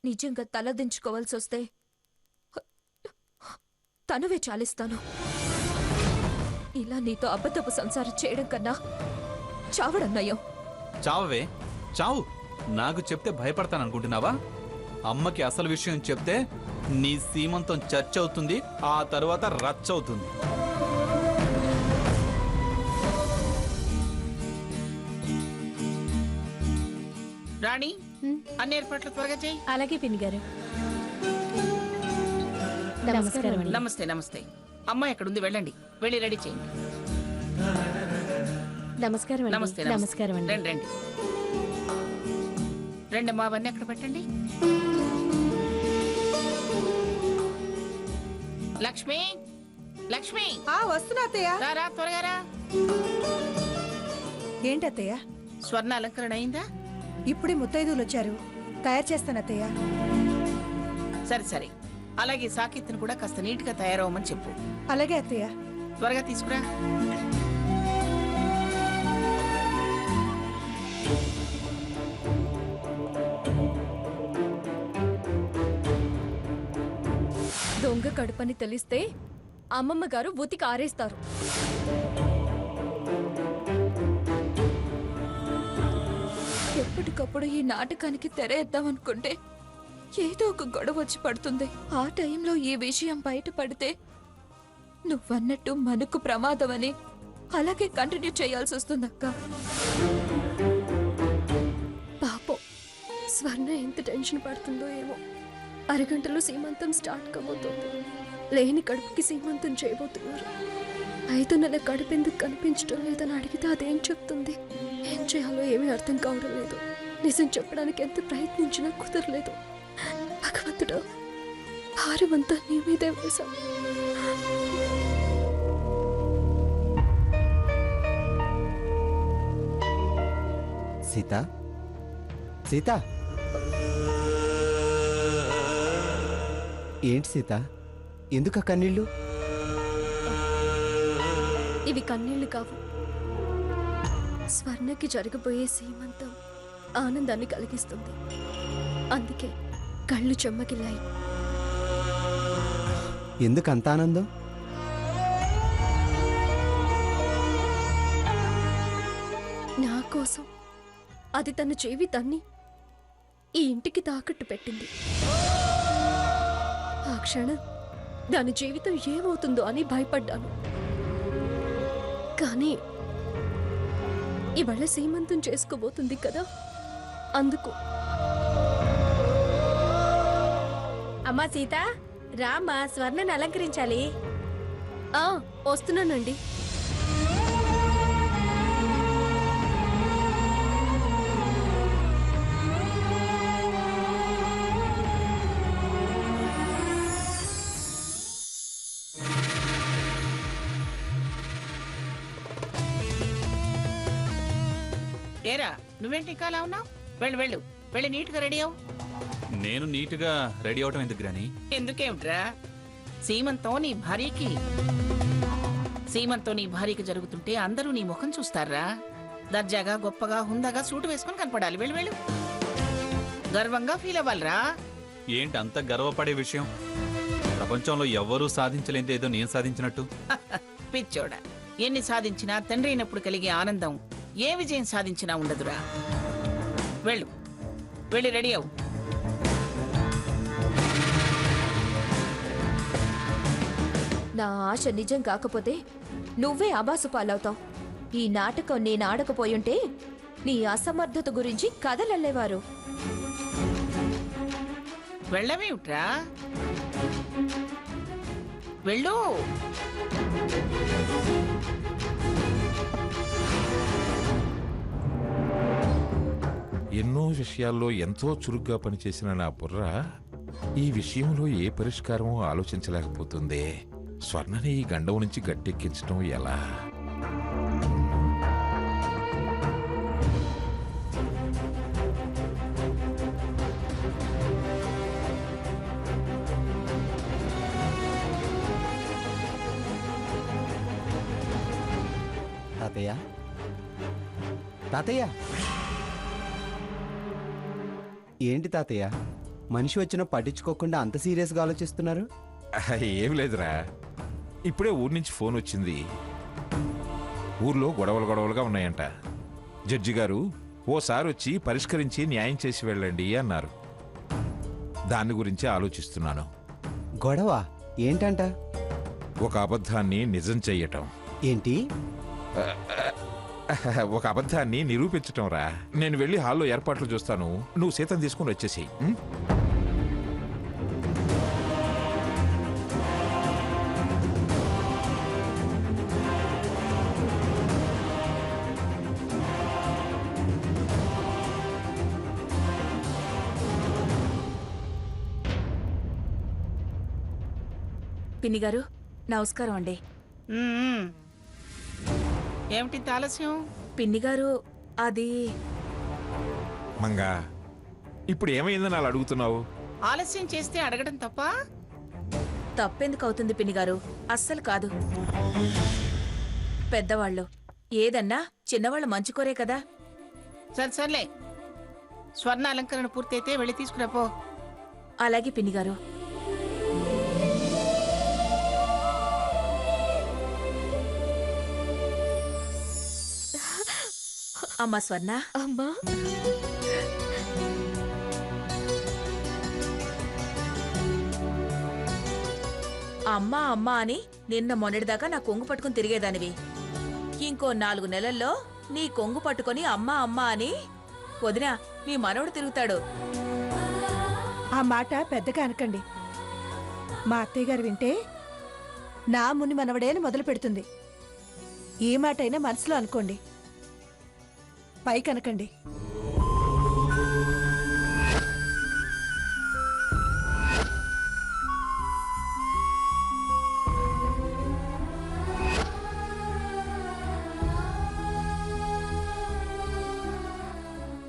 నిజంగా తలదించుకోవాల్సి వస్తే తనువే చాలిస్తాను. ఇలా నీతో అబద్ధపు సంసారం చేయడం కన్నా చావడన్నయ్యో. చావవే, చావు. నాకు చెప్తే భయపడతాననుకుంటున్నావా? అమ్మకి అసలు విషయం చెప్తే నీ సీమంతం చర్చ అవుతుంది, ఆ తరువాత రచ్చ అవుతుంది. రాణి, అన్ని ఏర్పాట్లు త్వరగా చేయి. అలాగే పిన్ని గారు. నమస్కారం. నమస్తే. నమస్తే. అమ్మాయి ఎక్కడుంది? వెళ్ళండి, వెళ్ళి రెడీ చేయండి. నమస్కారం. నమస్తే. నమస్కారం. రండి రండి రండి అమ్మా, అవన్నీ అక్కడ పెట్టండి. లక్ష్మి, లక్ష్మి వస్తున్నా అత్తయ్య. రా, త్వరగా రా. ఏంటి అత్తయ్య? స్వర్ణ అలంకరణ అయిందా? ఇప్పుడే ముత్తైదువులు వచ్చారు, తయారు చేస్తాను అత్తయ్య. సరే సరే, అలాగే సాకిత్తును కూడా కాస్త నీట్ గా తయారవమని చెప్పు. అలాగే అత్తయ్య. త్వరగా తీసుకురా. దొంగ కడుపని తెలిస్తే అమ్మమ్మ గారు ఉతికి ఆరేస్తారు. ఎప్పటికప్పుడు ఈ నాటకానికి తెరేద్దామనుకుంటే ఏదో ఒక గొడవ వచ్చి పడుతుంది. ఆ టైంలో ఈ విషయం బయటపడితే నువ్వన్నట్టు మనకు ప్రమాదమని అలాగే కంటిన్యూ చేయాల్సి వస్తుంది అక్క. పాపం స్వర్ణ ఎంత టెన్షన్ పడుతుందో ఏమో. అరగంటలో సీమంతం స్టార్ట్ కాబోతుంది. లేని కడుపుకి సీమంతం చేయబోతున్నారు. 5 నెలల కడుపు ఎందుకు కనిపించడం లేదని అడిగితే అదేం చెప్తుంది? ఏం చేయాలో ఏమీ అర్థం కావడం లేదు. నిజం చెప్పడానికి ఎంత ప్రయత్నించినా కుదరలేదు. భగవంతుడా, భారమంతా నీ మీదే వేశాం. సీత, సీత, ఏంటి సీత, ఎందుకు కన్నీళ్ళు? ఇవి కన్నీళ్లు కావు. స్వర్ణకి జరగబోయే సీమంతం ఆనందాన్ని కలిగిస్తుంది. అందుకే కళ్ళు చెమ్మగిల్లాయి. ఎందుకు అంత ఆనందం? నా కోసం అది తన జీవితాన్ని ఈ ఇంటికి తాకట్టు పెట్టింది. ఆ క్షణం దాని జీవితం ఏమవుతుందో అని భయపడ్డాను. కానీ ఇవాళ సీమంతం చేసుకోబోతుంది కదా, అందుకు. అమ్మా సీత, రామ్మా, స్వర్ణని అలంకరించాలి. వస్తున్నానండి. ఏరా, నువ్వేంటి ఇంకా అలా ఉన్నావు? వెళ్ళు వెళ్ళు, వెళ్ళి నీట్ గా రెడీ అవు. నేను నీట్గా రెడీ అవటం ఎందుకు గ్రాని? ఎందుకేమిట్రా, సీమంతో నీ భార్యకి జరుగుతుంటే అందరూ నీ ముఖం చూస్తారా? దర్జాగా, గొప్పగా, హుందాగా సూటు వేసుకుని కనపడాలి. వెళ్ళు వెళ్ళు, గర్వంగా ఫీల్ అవ్వాలిరా. ఏంటి అంత గర్వపడే విషయం? ప్రపంచంలో ఎవ్వరూ సాధించలేనిది ఏదో నేను సాధించినట్టు. పిచ్చోడా, ఎన్ని సాధించినా తండ్రి అయినప్పుడు కలిగే ఆనందం ఏ విజయం సాధించినా ఉండదురా. వెళ్ళు, వెళ్ళి రెడీ అవు. నా ఆశ నిజం కాకపోతే నువ్వే అబాసు పాలవుతావు. ఈ నాటకం నేను ఆడకపోయుంటే నీ అసమర్థత గురించి కథలల్లేవారు. వెళ్ళవేమిట్రా, వెళ్ళు. ఎన్నో విషయాల్లో ఎంతో చురుగ్గా పనిచేసిన నా బుర్ర ఈ విషయంలో ఏ పరిష్కారమో ఆలోచించలేకపోతుంది. స్వర్ణని ఈ గండం నుంచి గట్టెక్కించడం ఎలా? తాతయ్య, తాతయ్య, ఏంటి తాతయ్య మనిషి వచ్చినా పట్టించుకోకుండా అంత సీరియస్గా ఆలోచిస్తున్నారు? ఏం లేదురా, ఇప్పుడే ఊరి నుంచి ఫోన్ వచ్చింది. ఊర్లో గొడవలుగా ఉన్నాయంట. జడ్జి గారు ఓసారి వచ్చి పరిష్కరించి న్యాయం చేసి వెళ్ళండి అన్నారు. దాని గురించి ఆలోచిస్తున్నాను. గొడవ ఏంటంట? ఒక అబద్ధాన్ని నిజం చెయ్యటం. ఏంటి? ఒక అబద్ధాన్ని నిరూపించటం రా. నేను వెళ్ళి హాల్లో ఏర్పాట్లు చూస్తాను, నువ్వు సీతను తీసుకుని వచ్చేసేయ్. పిన్ని గారు నమస్కారం అండి. ఉమ్. ఏమిటి ఆలస్యం? పిన్ని గారు అది మంగా, ఇప్పుడు ఏమైందని అలా అడుగుతున్నావు? ఆలస్యం చేస్తే అడగడం తప్ప? తప్పెందుకు అవుతుంది పిన్ని గారు? అస్సలు కాదు. పెద్దవాళ్ళు ఏదన్నా చిన్నవాళ్ళు మంచి కోరే కదా. సర్లే, స్వర్ణ అలంకరణ పూర్తయితే వెళ్ళి తీసుకురాపో. అలాగే పిన్ని గారు. అమ్మా స్వర్ణ, అమ్మా అమ్మా అమ్మా అని నిన్న మొన్నటిదాకా నా కొంగు పట్టుకుని తిరిగేదానివి. ఇంకో 4 నెలల్లో నీ కొంగు పట్టుకొని అమ్మా అమ్మా అని వదినా నీ మనవడు తిరుగుతాడు. ఆ మాట పెద్దగా అనకండి. మా అత్తయ్య గారు వింటే నా ముని మనవడే అని మొదలు పెడుతుంది. ఏ మాట అయినా మనసులో అనుకోండి, పైకి అనకండి.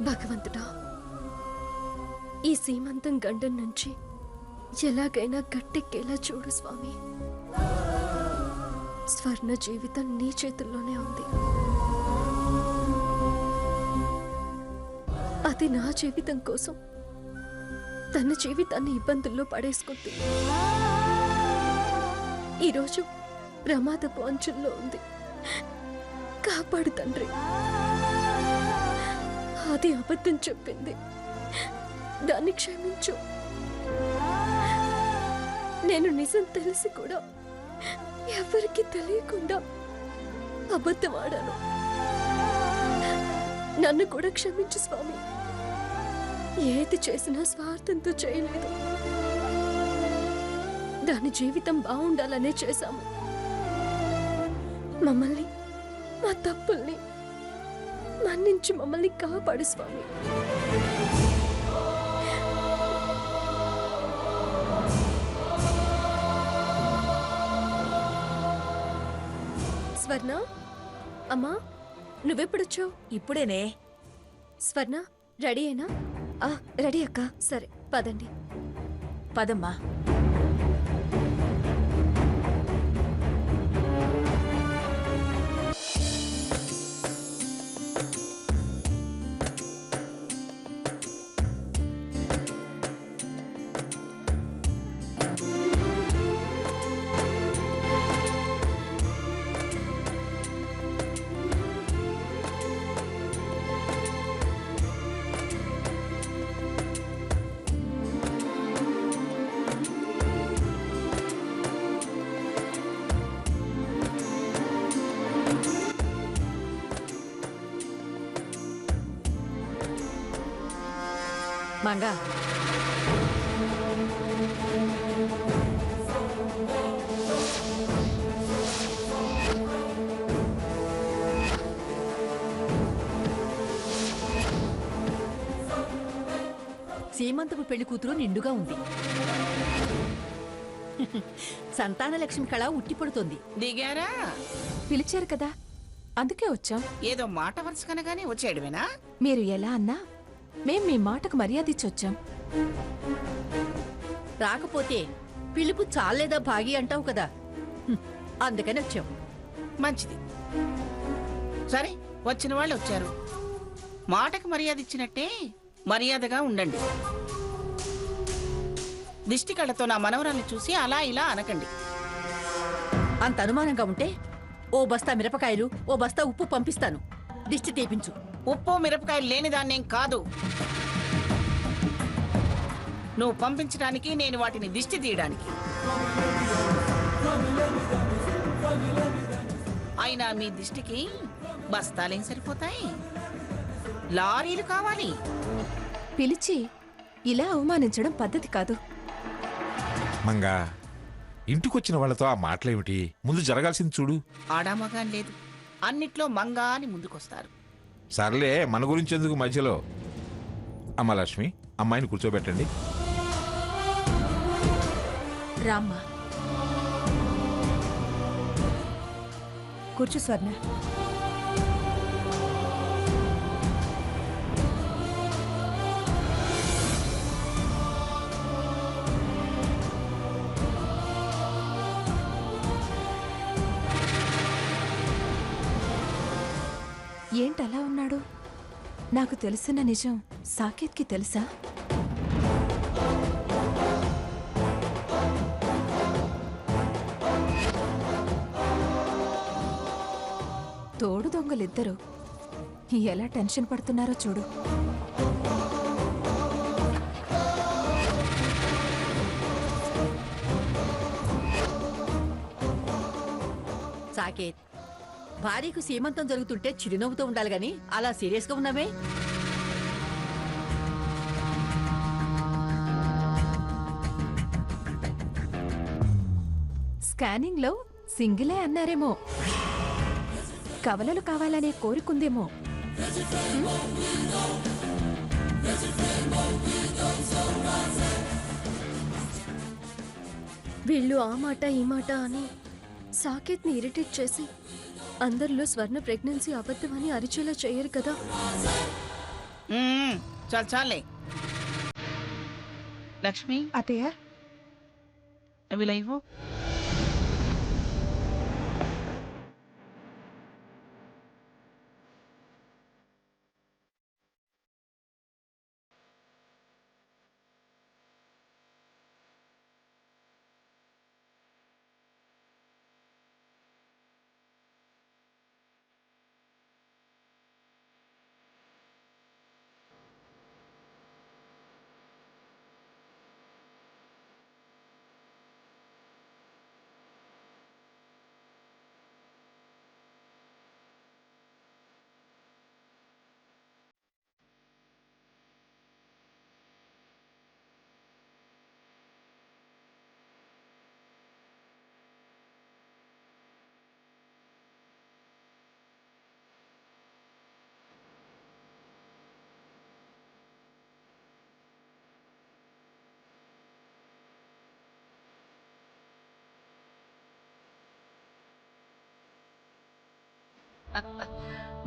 భగవంతుడా, ఈ సీమంతం గండం నుంచి ఎలాగైనా గట్టెక్కేలా చూడు స్వామి. స్వర్ణ జీవితం నీ చేతుల్లోనే ఉంది. అది నా జీవితం కోసం తన జీవితాన్ని ఇబ్బందుల్లో పడేసుకుంది. ఈరోజు ప్రమాదపు అంచుల్లో ఉంది. కాపాడు తండ్రి. అది అబద్ధం చెప్పింది, దాన్ని క్షమించు. నేను నిజం తెలిసి కూడా ఎవరికి తెలియకుండా అబద్ధం ఆడాను. నన్ను కూడా క్షమించు స్వామి. ఏది చేసినా స్వార్థంతో చేయలేదు. దాని జీవితం బాగుండాలనే చేశాము. మమ్మల్ని, మా తప్పుల్ని మన్నించి మమ్మల్ని కాపాడు స్వామి. స్వర్ణ, అమ్మా నువ్వెప్పుడొచ్చావు? ఇప్పుడేనే. స్వర్ణ రెడీ అయినా? రెడీ అక్క. సరే పదండి. పదమ్మా. మంగా, సీమంతపు పెళ్లి కూతురు నిండుగా ఉంది. సంతాన లక్ష్మి కళ ఉట్టిపడుతోంది. దిగారా? పిలిచారు కదా, అందుకే వచ్చాం. ఏదో మాట వరుస కనగానే వచ్చేయడమేనా? మీరు ఎలా అన్నా మేం మీ మాటకు మర్యాద ఇచ్చొచ్చాం. రాకపోతే పిలుపు చాలేదా భాగి అంటావు కదా, అందుకని వచ్చాం. మంచిది. సరే, వచ్చిన వాళ్ళు వచ్చారు. మాటకు మర్యాద ఇచ్చినట్టే మర్యాదగా ఉండండి. దిష్టి కళ్ళతో నా మనవరాల్ని చూసి అలా ఇలా అనకండి. అంత అనుమానంగా ఉంటే ఓ బస్తా మిరపకాయలు ఓ బస్తా ఉప్పు పంపిస్తాను. దిష్టి తీపించు. ఉప్పు మిరపకాయలు లేని దాన్నేం కాదు. నువ్వు పంపించడానికి, నేను వాటిని దిష్టి తీయడానికి. అయినా మీ దిష్టికి బస్తాలేం సరిపోతాయి, లారీలు కావాలి. పిలిచి ఇలా అవమానించడం పద్ధతి కాదు. మంగా, ఇంటికొచ్చిన వాళ్ళతో ఆ మాటలేమిటి? ముందు జరగాల్సింది చూడు. ఆడామగా లేదు, అన్నిట్లో మంగా అని ముందుకొస్తారు. సర్లే, మన గురించి ఎందుకు మధ్యలో? అమ్మ లక్ష్మి, అమ్మాయిని కూర్చోబెట్టండి. రామ్మా. కూర్చో స్వర్ణ. ఏంటలా ఉన్నాడు? నాకు తెలిసిన నిజం సాకేత్కి తెలుసా? తోడు దొంగలిద్దరూ ఎలా టెన్షన్ పడుతున్నారో చూడు. సాకేత్, భార్యకు సీమంతం జరుగుతుంటే చిరునవ్వుతూ ఉండాలి గాని అలా సీరియస్గా ఉన్నామే. స్కానింగ్లో సింగిలే అన్నారేమో. కవలలు కావాలనే కోరికుందేమో. వీళ్ళు ఆ మాట ఈ మాట అని సాకేత్ని ఇరిటేట్ చేసి అందరిలో స్వర్ణ ప్రెగ్నెన్సీ అబద్ధమని అరిచేలా చేయరు కదా. చాలు చాలే. లక్ష్మి, అత్తయ్య, అవి లైవ్.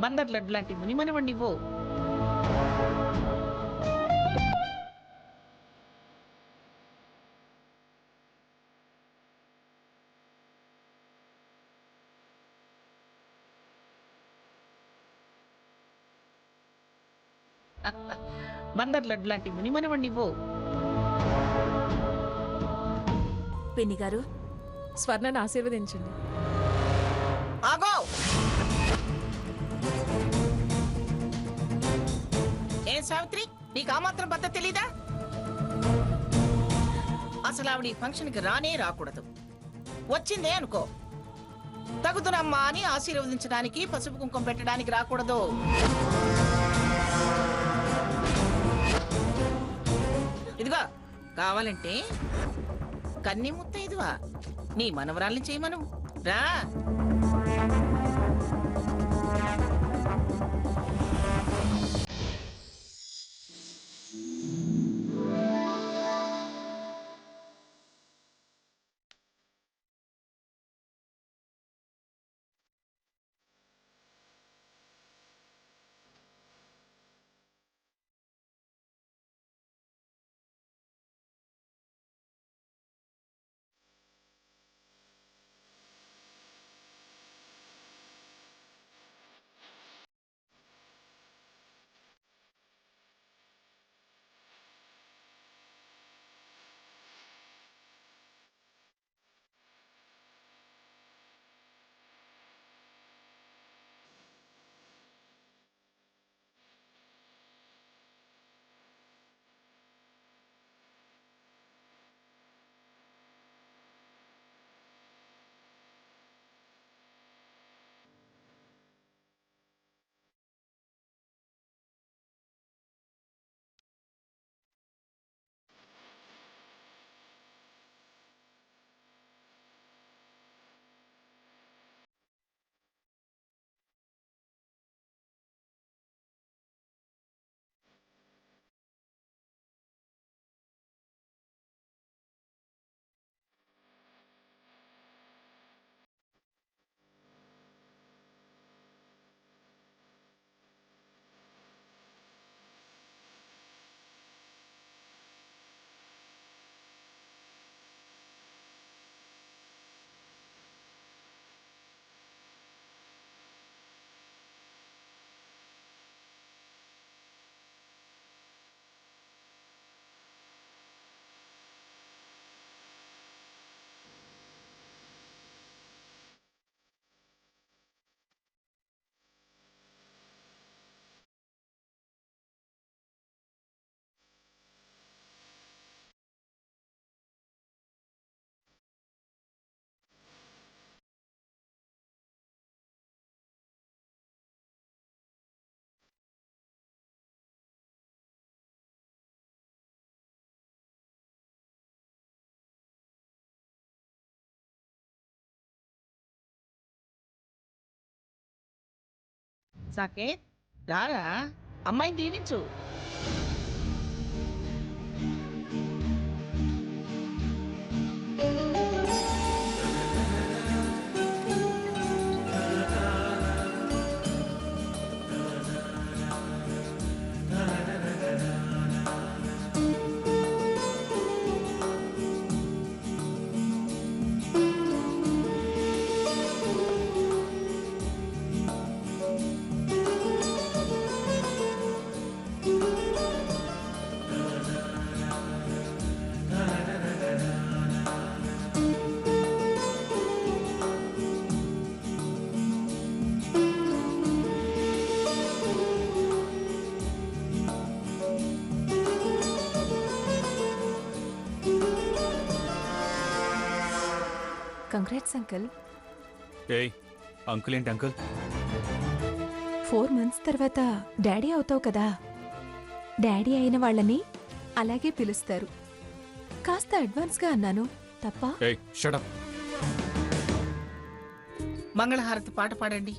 బందర్ లడ్డు లాంటి మునిమనవండి ఇవ్వు. బందర్ లడ్డు లాంటి మునిమనవండి ఇవ్వు. పిన్ని గారు, స్వర్ణను ఆశీర్వదించండి. ఆగో! ఏం సావిత్రి, నీకు ఆ మాత్రం పద్ధతి తెలీదా? అసలు ఆవిడ ఈ ఫంక్షన్కి రానే రాకూడదు. వచ్చిందే అనుకో, తగుదునమ్మా అని ఆశీర్వదించడానికి, పసుపు కుంకుమ పెట్టడానికి రాకూడదు. ఇదిగో, కావాలంటే కన్ని ముత్త ఇదివా నీ మనవరాల్ని చేయమను. రా. సాకేత్ రారా, అమ్మాయిని దీవించు. Congrats uncle. ఏయ్ అంకుల్ ఏంటి అంకుల్? 4 months తర్వాత డాడీ అవుతావు కదా, డాడీ అయిన వాళ్ళని అలాగే పిలుస్తారు. కాస్త అడ్వాన్స్గా అన్నాను తప్ప? ఏయ్ షట్ అప్. మంగళహారతి పాట పాడండి,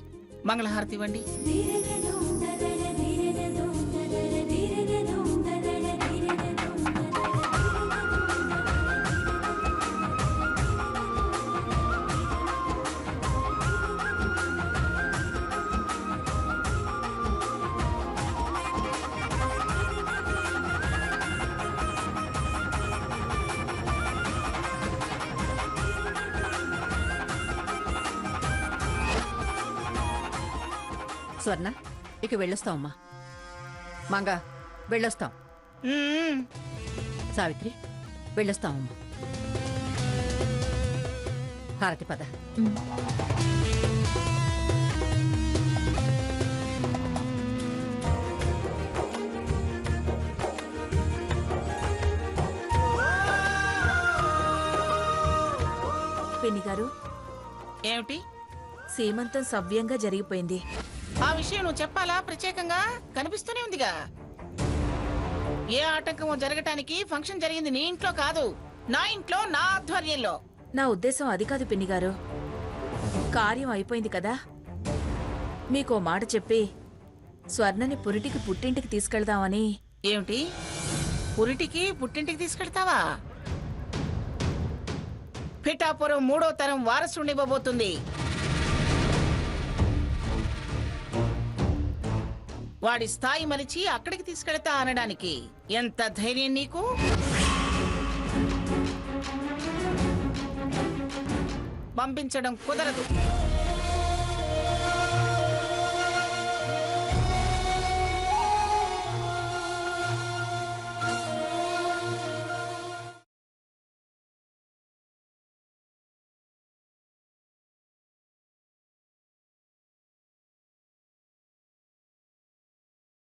మంగళహారతి ఇవ్వండి. స్వర్ణ, ఇక వెళ్ళొస్తామమ్మా. మంగ, వెళ్ళొస్తాం. సావిత్రి, వెళ్ళొస్తామమ్మా. హారతి పద. పిన్ని గారు, ఏమిటి? సీమంతం సవ్యంగా జరిగిపోయింది. ఆ విషయం నువ్వు చెప్పాలా? ప్రత్యేకంగా కనిపిస్తూనే ఉందిగా. ఏ ఆటంకమో జరగటానికి ఫంక్షన్ జరిగింది నీ ఇంట్లో కాదు, నా ఇంట్లో, నా ఆధ్వర్యంలో. నా ఉద్దేశం అది కాదు పిన్ని గారు. కార్యం అయిపోయింది కదా, మీకో మాట చెప్పి స్వర్ణని పురిటికి పుట్టింటికి తీసుకెళ్దామని. ఏమిటి? పురిటికి పుట్టింటికి తీసుకెళ్తావా? పిఠాపురం 3వ తరం వారసునివ్వబోతుంది. వాడి స్థాయి మరిచి అక్కడికి తీసుకెళ్తా అనడానికి ఎంత ధైర్యం నీకు? పంపించడం కుదరదు.